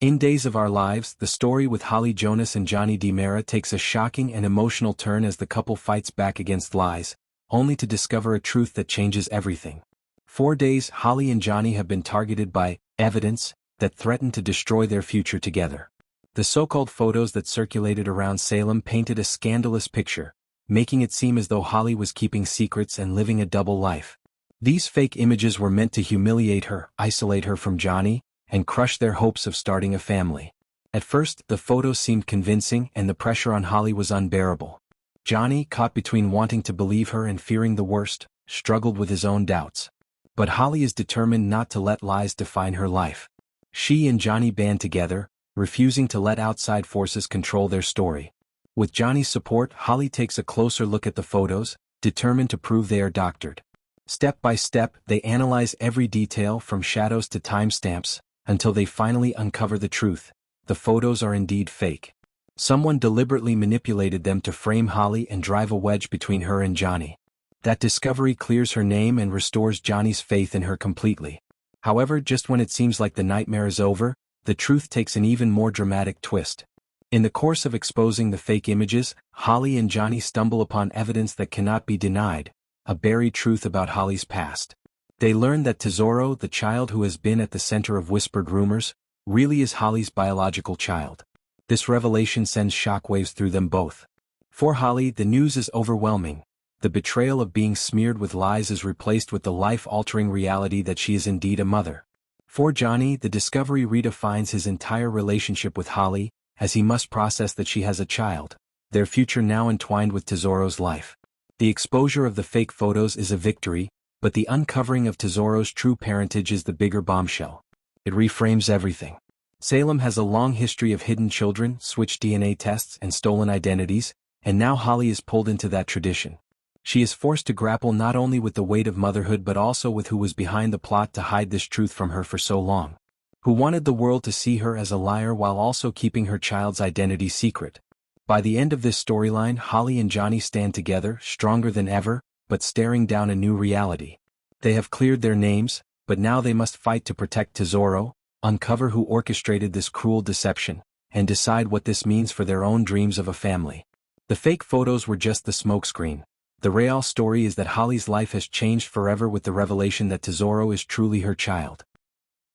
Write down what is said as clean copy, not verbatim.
In Days of Our Lives, the story with Holly Jonas and Johnny DiMera takes a shocking and emotional turn as the couple fights back against lies, only to discover a truth that changes everything. 4 days, Holly and Johnny have been targeted by evidence that threatened to destroy their future together. The so-called photos that circulated around Salem painted a scandalous picture, making it seem as though Holly was keeping secrets and living a double life. These fake images were meant to humiliate her, isolate her from Johnny, and crush their hopes of starting a family. At first, the photos seemed convincing and the pressure on Holly was unbearable. Johnny, caught between wanting to believe her and fearing the worst, struggled with his own doubts. But Holly is determined not to let lies define her life. She and Johnny band together, refusing to let outside forces control their story. With Johnny's support, Holly takes a closer look at the photos, determined to prove they are doctored. Step by step, they analyze every detail from shadows to timestamps, until they finally uncover the truth. The photos are indeed fake. Someone deliberately manipulated them to frame Holly and drive a wedge between her and Johnny. That discovery clears her name and restores Johnny's faith in her completely. However, just when it seems like the nightmare is over, the truth takes an even more dramatic twist. In the course of exposing the fake images, Holly and Johnny stumble upon evidence that cannot be denied, a buried truth about Holly's past. They learn that Tesoro, the child who has been at the center of whispered rumors, really is Holly's biological child. This revelation sends shockwaves through them both. For Holly, the news is overwhelming. The betrayal of being smeared with lies is replaced with the life-altering reality that she is indeed a mother. For Johnny, the discovery redefines his entire relationship with Holly, as he must process that she has a child, their future now entwined with Tesoro's life. The exposure of the fake photos is a victory, but the uncovering of Tesoro's true parentage is the bigger bombshell. It reframes everything. Salem has a long history of hidden children, switched DNA tests, and stolen identities, and now Holly is pulled into that tradition. She is forced to grapple not only with the weight of motherhood but also with who was behind the plot to hide this truth from her for so long. Who wanted the world to see her as a liar while also keeping her child's identity secret. By the end of this storyline, Holly and Johnny stand together, stronger than ever, but staring down a new reality. They have cleared their names, but now they must fight to protect Tesoro, uncover who orchestrated this cruel deception, and decide what this means for their own dreams of a family. The fake photos were just the smokescreen. The real story is that Holly's life has changed forever with the revelation that Tesoro is truly her child.